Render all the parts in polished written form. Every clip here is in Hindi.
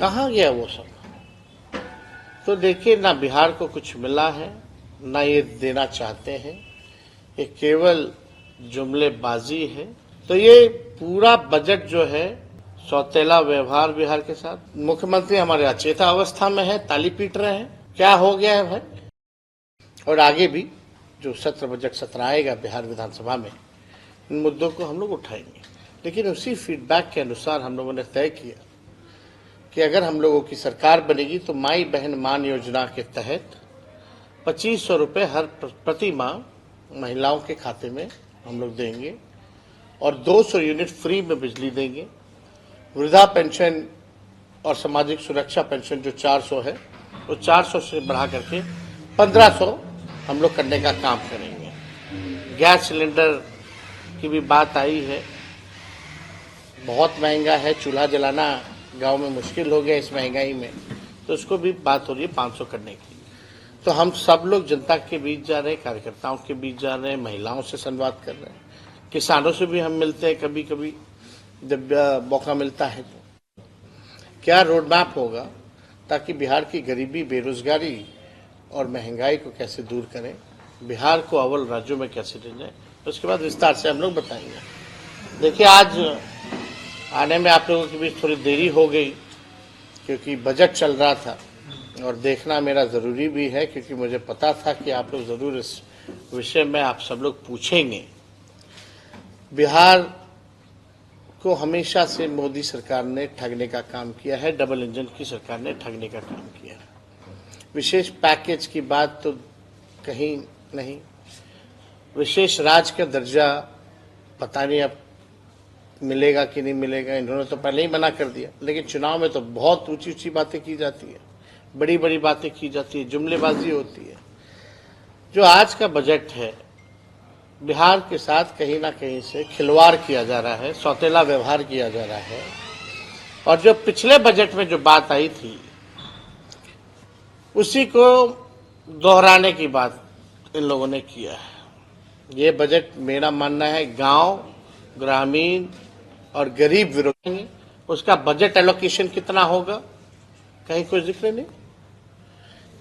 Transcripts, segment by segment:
कहाँ गया वो सब? तो देखिए, ना बिहार को कुछ मिला है, ना ये देना चाहते हैं, ये केवल जुमलेबाजी है। तो ये पूरा बजट जो है सौतेला व्यवहार बिहार के साथ। मुख्यमंत्री हमारे अचेता अवस्था में है, ताली पीट रहे हैं। क्या हो गया है भाई? और आगे भी जो सत्र बजट सत्र आएगा बिहार विधानसभा में, इन मुद्दों को हम लोग उठाएंगे। लेकिन उसी फीडबैक के अनुसार हम लोगों ने तय किया कि अगर हम लोगों की सरकार बनेगी तो माई बहन मान योजना के तहत 2500 रुपये हर प्रति माह महिलाओं के खाते में हम लोग देंगे और 200 यूनिट फ्री में बिजली देंगे। वृद्धा पेंशन और सामाजिक सुरक्षा पेंशन जो 400 है, वो 400 से बढ़ा करके 1500 हम लोग करने का काम करेंगे। गैस सिलेंडर की भी बात आई है, बहुत महंगा है, चूल्हा जलाना गांव में मुश्किल हो गया इस महंगाई में, तो उसको भी बात हो रही है 500 करने की। तो हम सब लोग जनता के बीच जा रहे हैं, कार्यकर्ताओं के बीच जा रहे हैं, महिलाओं से संवाद कर रहे हैं, किसानों से भी हम मिलते हैं कभी कभी जब मौका मिलता है। तो क्या रोड मैप होगा ताकि बिहार की गरीबी, बेरोजगारी और महंगाई को कैसे दूर करें, बिहार को अव्वल राज्यों में कैसे ले जाए, उसके बाद विस्तार से हम लोग बताएंगे। देखिए, आज आने में आप लोगों के बीच थोड़ी देरी हो गई क्योंकि बजट चल रहा था और देखना मेरा ज़रूरी भी है, क्योंकि मुझे पता था कि आप लोग ज़रूर इस विषय में आप सब लोग पूछेंगे। बिहार को हमेशा से मोदी सरकार ने ठगने का काम किया है, डबल इंजन की सरकार ने ठगने का काम किया है। विशेष पैकेज की बात तो कहीं नहीं, विशेष राज्य का दर्जा पता नहीं अब मिलेगा कि नहीं मिलेगा, इन्होंने तो पहले ही मना कर दिया। लेकिन चुनाव में तो बहुत ऊंची ऊंची बातें की जाती है, बड़ी बड़ी बातें की जाती है, जुमलेबाजी होती है। जो आज का बजट है, बिहार के साथ कहीं ना कहीं से खिलवाड़ किया जा रहा है, सौतेला व्यवहार किया जा रहा है। और जो पिछले बजट में जो बात आई थी उसी को दोहराने की बात इन लोगों ने किया है। ये बजट मेरा मानना है गांव, ग्रामीण और गरीब विरोधी। उसका बजट एलोकेशन कितना होगा कहीं कोई जिक्र नहीं,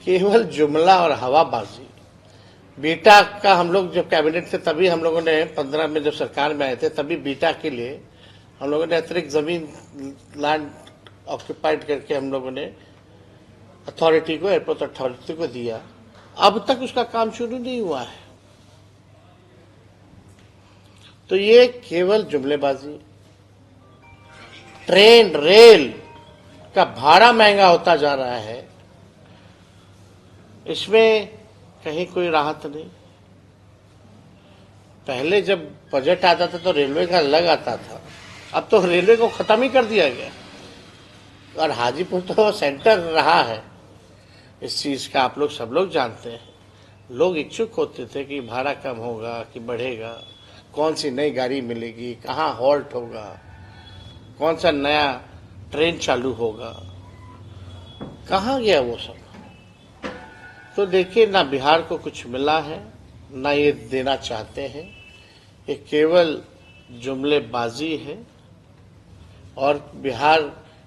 केवल जुमला और हवाबाजी। बीटा का हम लोग जब कैबिनेट थे तभी हम लोगों ने 15 में जब सरकार में आए थे तभी बीटा के लिए हम लोगों ने अतिरिक्त जमीन लैंड ऑक्यूपाइड करके हम लोगों ने अथॉरिटी को, एयरपोर्ट अथॉरिटी को दिया। अब तक उसका काम शुरू नहीं हुआ है। तो ये केवल जुमलेबाजी। ट्रेन, रेल का भाड़ा महंगा होता जा रहा है, इसमें कहीं कोई राहत नहीं। पहले जब बजट आता था तो रेलवे का अलग आता था, अब तो रेलवे को खत्म ही कर दिया गया। और हाजीपुर तो सेंटर रहा है इस चीज का, आप लोग सब लोग जानते हैं। लोग इच्छुक होते थे कि भाड़ा कम होगा कि बढ़ेगा, कौन सी नई गाड़ी मिलेगी, कहाँ हॉल्ट होगा, कौन सा नया ट्रेन चालू होगा। कहाँ गया वो सब? तो देखिए, ना बिहार को कुछ मिला है, ना ये देना चाहते हैं, ये केवल जुमलेबाजी है। और बिहार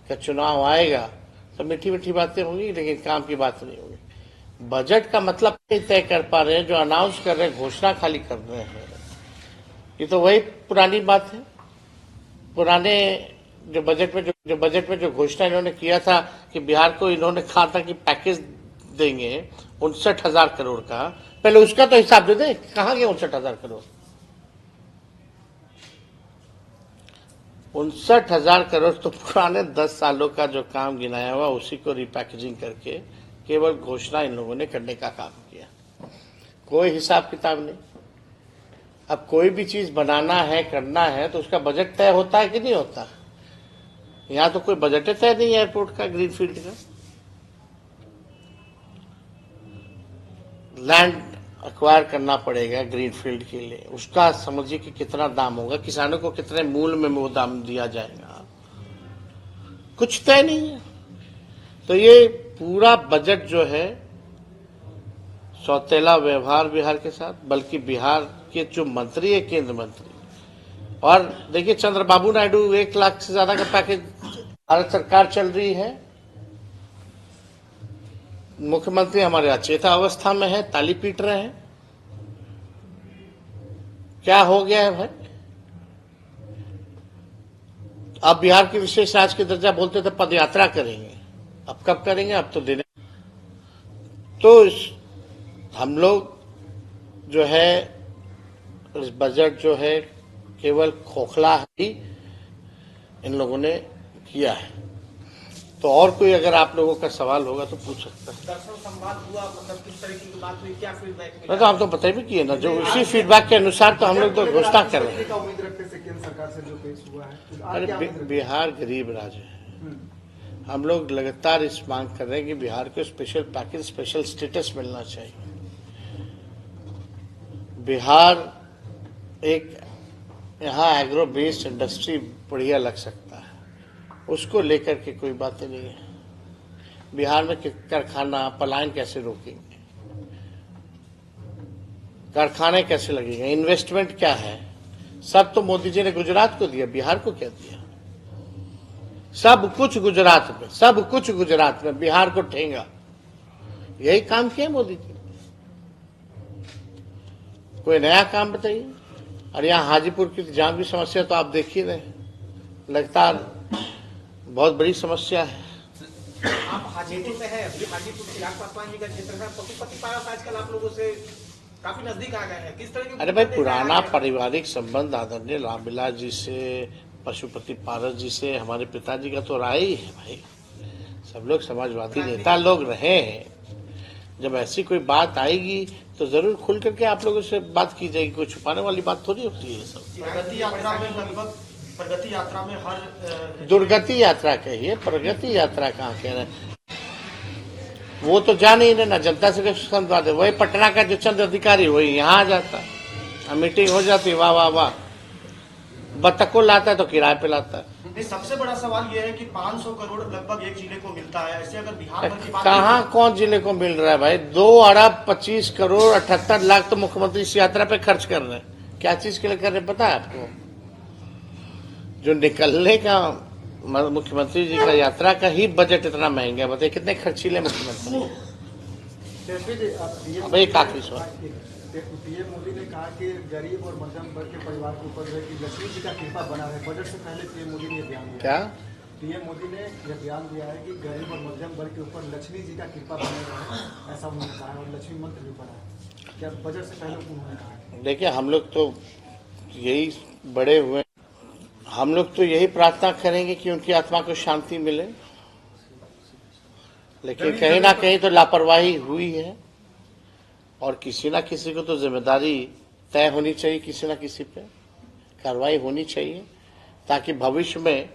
का चुनाव आएगा तो मीठी मीठी बातें होंगी लेकिन काम की बात नहीं होगी। बजट का मतलब नहीं तय कर पा रहे हैं, जो अनाउंस कर रहे हैं, घोषणा खाली कर रहे हैं। ये तो वही पुरानी बात है। पुराने जो बजट में जो घोषणा इन्होंने किया था कि बिहार को इन्होंने कहा था कि पैकेज देंगे 59,000 करोड़ का, पहले उसका तो हिसाब दे दे, कहाँ गया 59,000 करोड़? 59,000 करोड़ तो पुराने 10 सालों का जो काम गिनाया हुआ उसी को रिपैकेजिंग करके केवल घोषणा इन लोगों ने करने का काम किया, कोई हिसाब किताब नहीं। अब कोई भी चीज बनाना है, करना है, तो उसका बजट तय होता है कि नहीं होता? यहाँ तो कोई बजट तय नहीं है एयरपोर्ट का, ग्रीनफील्ड का। लैंड एक्वायर करना पड़ेगा ग्रीनफील्ड के लिए, उसका समझिए कि कितना दाम होगा, किसानों को कितने मूल्य में वो दाम दिया जाएगा, कुछ तय नहीं है। तो ये पूरा बजट जो है सौतेला व्यवहार बिहार के साथ, बल्कि बिहार के जो मंत्री है, केंद्र मंत्री, और देखिए चंद्रबाबू नायडू 1 लाख से ज्यादा का पैकेज भारत सरकार चल रही है, मुख्यमंत्री हमारे अचेता अवस्था में है, ताली पीट रहे हैं। क्या हो गया है भाई? अब बिहार की विशेष राज्य के दर्जा बोलते थे पद यात्रा करेंगे, अब कब करेंगे? अब तो देने। तो हम लोग जो है इस बजट जो है केवल खोखला ही इन लोगों ने किया है। तो और कोई अगर आप लोगों का सवाल होगा तो पूछ सकता है। दर्शन संवाद हुआ, मतलब किस तरीके की बात हुई, क्या फीडबैक मिला? तो हम तो पता भी किए ना, जो उसी फीडबैक के अनुसार तो हम लोग तो घोषणा कर रहे हैं। उम्मीद रखते से केंद्र सरकार से जो पेश हुआ है। अरे बिहार गरीब राज्य है, हम लोग लगातार इस मांग कर रहे हैं कि बिहार को स्पेशल पैकेज, स्पेशल स्टेटस मिलना चाहिए। बिहार एक यहाँ एग्रो बेस्ड इंडस्ट्री बढ़िया लग सकता है, उसको लेकर के कोई बातें नहीं है। बिहार में कारखाना पलायन कैसे रोकेंगे, कारखाने कैसे लगेंगे, इन्वेस्टमेंट क्या है? सब तो मोदी जी ने गुजरात को दिया, बिहार को क्या दिया? सब कुछ गुजरात में, सब कुछ गुजरात में, बिहार को ठेंगा। यही काम किया मोदी जी। कोई नया काम बताइए। और यहाँ हाजीपुर की जाम की समस्या तो आप देख ही रहे हैं, लगातार बहुत बड़ी समस्या है। आप हाजीपुर में है, अभी हाजीपुर चिराग पासवान जी का क्षेत्र है, पशुपति पारस आजकल आप लोगों से काफी नजदीक आ गए हैं, किस तरह की? अरे भाई, पुराना पारिवारिक संबंध आदरणीय रामविलास जी से, पशुपति पारस जी से हमारे पिताजी का तो रहा ही है भाई। सब लोग समाजवादी नेता लोग रहे हैं। जब ऐसी कोई बात आएगी तो जरूर खुल करके आप लोगों से बात की जाएगी, कोई छुपाने वाली बात थोड़ी होती है। सब प्रगति यात्रा में लगभग, प्रगति यात्रा में हर दुर्गति यात्रा कहिए, प्रगति यात्रा कहाँ कह रहे हैं? वो तो जा नहीं रहे ना, जनता से संवाद है। वही पटना का जो चंद अधिकारी वही यहाँ आ जाता, मीटिंग हो जाती, वाह वाह वाह, बतख को लाता है तो किराए पे लाता है। सबसे बड़ा सवाल यह है कि 500 करोड़ लगभग एक जिले को मिलता है, ऐसे अगर बिहार भर की बात कहाँ कौन जिले को मिल रहा है भाई? 2 अरब 25 करोड़ 78 लाख तो मुख्यमंत्री इस यात्रा पे खर्च कर रहे हैं। क्या चीज के लिए कर रहे हैं पता है आपको? जो निकलने का मुख्यमंत्री जी का यात्रा का ही बजट इतना महंगा है, बताइए कितने खर्चीले मुख्यमंत्री। अब एक आखिरी सवाल, पीएम मोदी ने कहा कि गरीब और मध्यम वर्ग के परिवार के ऊपर जो है कि लक्ष्मी जी का कृपा बना है। बजट से पहले पीएम मोदी ने बयान दिया। क्या पीएम मोदी ने यह बयान दिया है कि गरीब और मध्यम वर्ग के ऊपर लक्ष्मी जी का कृपा बने रहे, ऐसा उन्होंने कहा है, और लक्ष्मी मंत्र भी पढ़ा है। क्या बजट से पहले उन्होंने कहा? देखिए, हम लोग तो यही बड़े हुए, हम लोग तो यही प्रार्थना करेंगे कि उनकी आत्मा को शांति मिले, लेकिन कहीं ना कहीं तो लापरवाही हुई है और किसी ना किसी को तो जिम्मेदारी तय होनी चाहिए, किसी ना किसी पे कार्रवाई होनी चाहिए, ताकि भविष्य में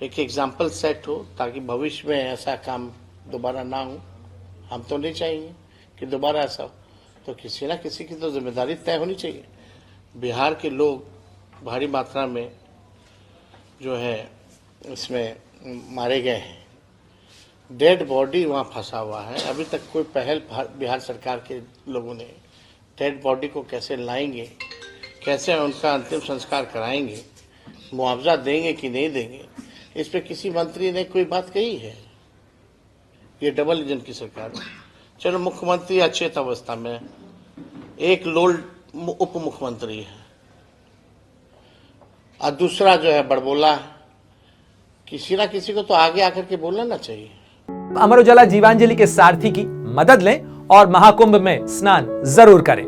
एक एग्जाम्पल सेट हो, ताकि भविष्य में ऐसा काम दोबारा ना हो। हम तो नहीं चाहेंगे कि दोबारा ऐसा हो, तो किसी ना किसी की तो जिम्मेदारी तय होनी चाहिए। बिहार के लोग भारी मात्रा में जो है इसमें मारे गए हैं, डेड बॉडी वहाँ फंसा हुआ है। अभी तक कोई पहल बिहार सरकार के लोगों ने डेड बॉडी को कैसे लाएंगे, कैसे उनका अंतिम संस्कार कराएंगे, मुआवजा देंगे कि नहीं देंगे, इस पे किसी मंत्री ने कोई बात कही है? ये डबल इंजन की सरकार है। चलो, मुख्यमंत्री अचेत अवस्था में, एक लोल उप मुख्यमंत्री है और दूसरा जो है बड़बोला है। किसी ना किसी को तो आगे आकर के बोलना ना चाहिए। अमर उजाला जीवांजलि के सारथी की मदद लें और महाकुंभ में स्नान जरूर करें।